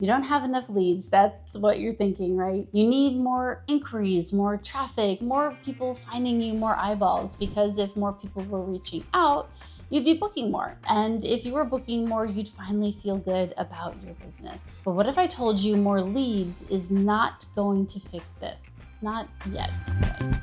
You don't have enough leads. That's what you're thinking, right? You need more inquiries, more traffic, more people finding you, more eyeballs, because if more people were reaching out, you'd be booking more. And if you were booking more, you'd finally feel good about your business. But what if I told you more leads is not going to fix this? Not yet, anyway.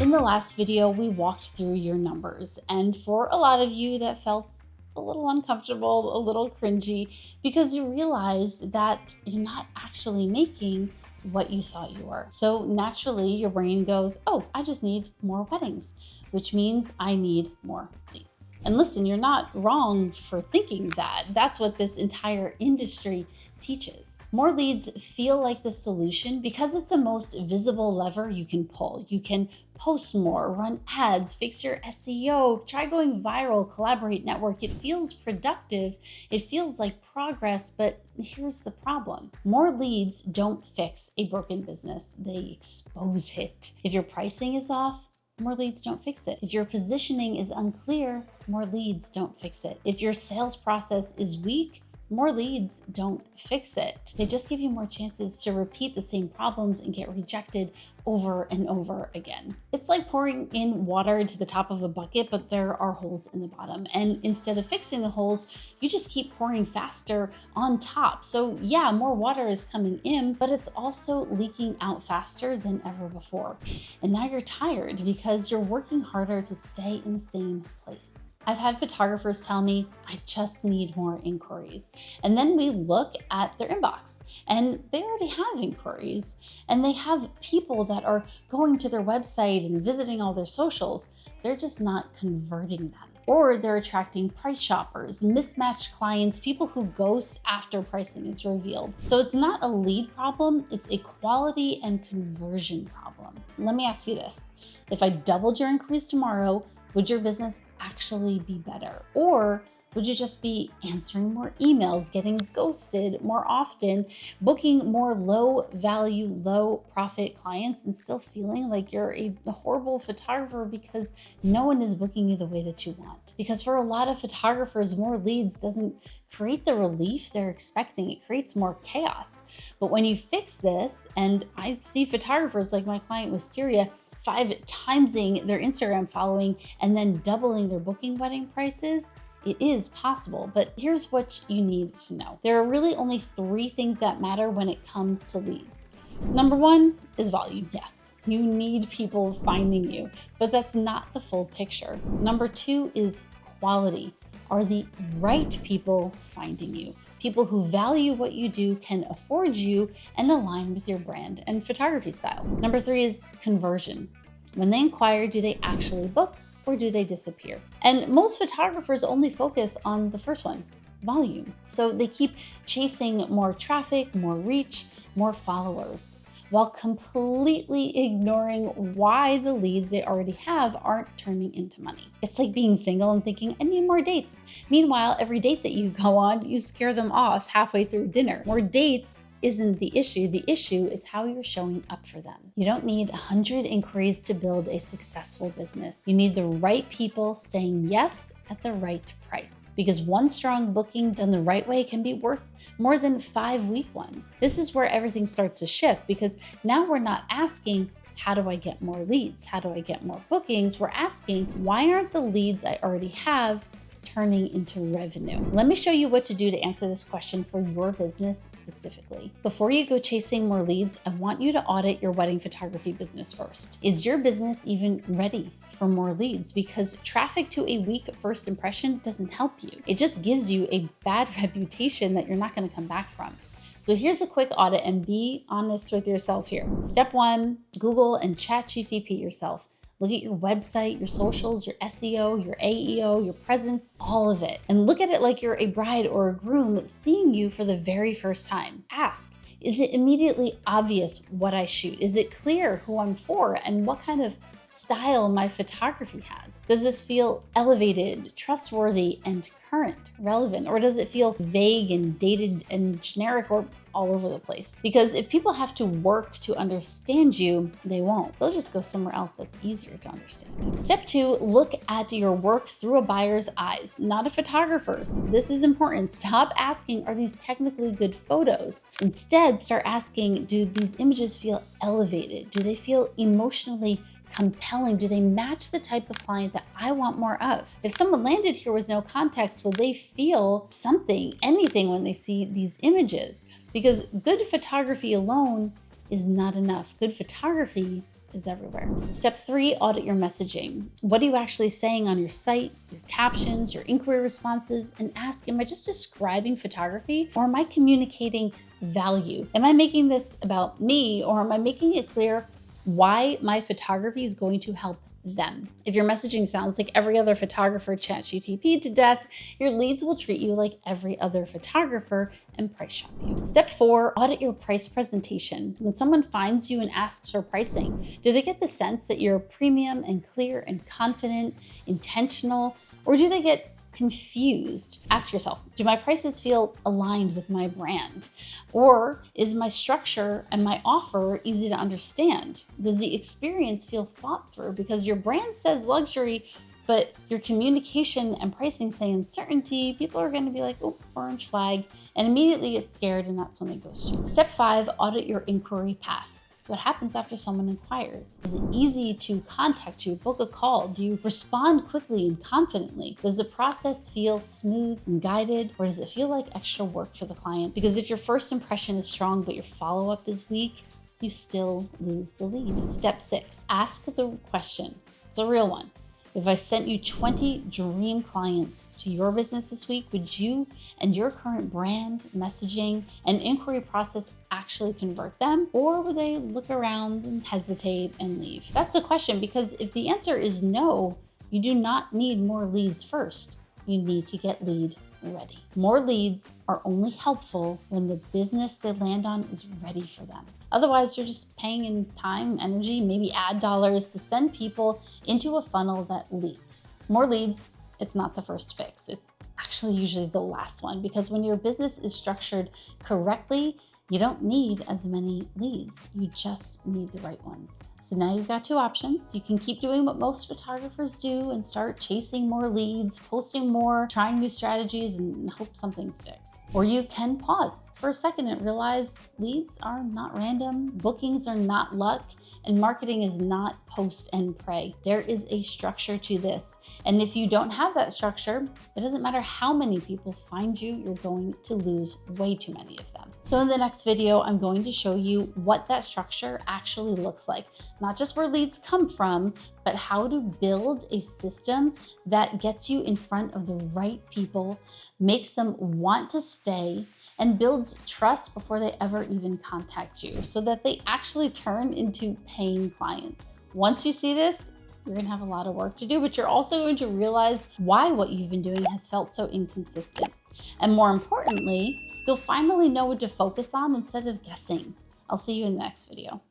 In the last video, we walked through your numbers, and for a lot of you that felt a little uncomfortable, a little cringy, because you realized that you're not actually making what you thought you were. So naturally, your brain goes, oh, I just need more weddings, which means I need more leads. And listen, you're not wrong for thinking that. That's what this entire industry teaches. More leads feel like the solution because it's the most visible lever you can pull. You can post more, run ads, fix your SEO, try going viral, collaborate, network. It feels productive. It feels like progress, but here's the problem. More leads don't fix a broken business. They expose it. If your pricing is off, more leads don't fix it. If your positioning is unclear, more leads don't fix it. If your sales process is weak, more leads don't fix it. They just give you more chances to repeat the same problems and get rejected over and over again. It's like pouring in water into the top of a bucket, but there are holes in the bottom. And instead of fixing the holes, you just keep pouring faster on top. So yeah, more water is coming in, but it's also leaking out faster than ever before. And now you're tired because you're working harder to stay in the same place. I've had photographers tell me, I just need more inquiries. And then we look at their inbox and they already have inquiries and they have people that are going to their website and visiting all their socials. They're just not converting them. Or they're attracting price shoppers, mismatched clients, people who ghost after pricing is revealed. So it's not a lead problem, it's a quality and conversion problem. Let me ask you this. If I doubled your inquiries tomorrow, would your business actually be better? Or would you just be answering more emails, getting ghosted more often, booking more low value, low profit clients and still feeling like you're a horrible photographer because no one is booking you the way that you want? Because for a lot of photographers, more leads doesn't create the relief they're expecting. It creates more chaos. But when you fix this, and I see photographers like my client Wisteria 5xing their Instagram following and then doubling their booking wedding prices, it is possible. But here's what you need to know. There are really only 3 things that matter when it comes to leads. Number 1 is volume. Yes, you need people finding you, but that's not the full picture. Number 2 is quality. Are the right people finding you? People who value what you do, can afford you, and align with your brand and photography style. Number 3 is conversion. When they inquire, do they actually book or do they disappear? And most photographers only focus on the first one, volume. So they keep chasing more traffic, more reach, more followers, while completely ignoring why the leads they already have aren't turning into money. It's like being single and thinking, I need more dates. Meanwhile, every date that you go on, you scare them off halfway through dinner. More dates isn't the issue. The issue is how you're showing up for them. You don't need 100 inquiries to build a successful business. You need the right people saying yes at the right price. Because one strong booking done the right way can be worth more than 5 weak ones. This is where everything starts to shift, because now we're not asking, how do I get more leads? How do I get more bookings? We're asking, why aren't the leads I already have turning into revenue? Let me show you what to do to answer this question for your business specifically. Before you go chasing more leads, I want you to audit your wedding photography business first. Is your business even ready for more leads? Because traffic to a weak first impression doesn't help you. It just gives you a bad reputation that you're not going to come back from. So here's a quick audit, and be honest with yourself here. Step 1, Google and ChatGPT yourself. Look at your website, your socials, your SEO, your AEO, your presence, all of it. And look at it like you're a bride or a groom seeing you for the very first time. Ask, is it immediately obvious what I shoot? Is it clear who I'm for and what kind of style my photography has? Does this feel elevated, trustworthy, and current, relevant? Or does it feel vague and dated and generic or all over the place? Because if people have to work to understand you, they won't. They'll just go somewhere else that's easier to understand. Step 2, look at your work through a buyer's eyes, not a photographer's. This is important. Stop asking, are these technically good photos? Instead, start asking, do these images feel elevated? Do they feel emotionally compelling? Do they match the type of client that I want more of? If someone landed here with no context, will they feel something, anything when they see these images? Because good photography alone is not enough. Good photography is everywhere. Step 3, audit your messaging. What are you actually saying on your site, your captions, your inquiry responses? And ask, am I just describing photography or am I communicating value? Am I making this about me or am I making it clear why my photography is going to help them? If your messaging sounds like every other photographer ChatGPT to death, your leads will treat you like every other photographer and price shop you. Step 4, audit your price presentation. When someone finds you and asks for pricing, do they get the sense that you're premium and clear and confident, intentional, or do they get confused? Ask yourself, do my prices feel aligned with my brand? Or is my structure and my offer easy to understand? Does the experience feel thought through? Because your brand says luxury, but your communication and pricing say uncertainty, people are going to be like, oh, orange flag, and immediately get scared, and that's when they ghost you. Step 5, audit your inquiry path. What happens after someone inquires? Is it easy to contact you, book a call? Do you respond quickly and confidently? Does the process feel smooth and guided, or does it feel like extra work for the client? Because if your first impression is strong, but your follow-up is weak, you still lose the lead. Step 6, ask the question. It's a real one. If I sent you 20 dream clients to your business this week, would you and your current brand, messaging, and inquiry process actually convert them? Or would they look around and hesitate and leave? That's the question, because if the answer is no, you do not need more leads first. You need to get lead ready. More leads are only helpful when the business they land on is ready for them. Otherwise, you're just paying in time, energy, maybe ad dollars to send people into a funnel that leaks. More leads, it's not the first fix. It's actually usually the last one, because when your business is structured correctly, you don't need as many leads. You just need the right ones. So now you've got 2 options. You can keep doing what most photographers do and start chasing more leads, posting more, trying new strategies, and hope something sticks. Or you can pause for a second and realize leads are not random, bookings are not luck, and marketing is not post and pray. There is a structure to this. And if you don't have that structure, it doesn't matter how many people find you, you're going to lose way too many of them. So in the next video, I'm going to show you what that structure actually looks like. Not just where leads come from, but how to build a system that gets you in front of the right people, makes them want to stay, and builds trust before they ever even contact you, so that they actually turn into paying clients. Once you see this, you're gonna have a lot of work to do, but you're also going to realize why what you've been doing has felt so inconsistent. And more importantly, you'll finally know what to focus on instead of guessing. I'll see you in the next video.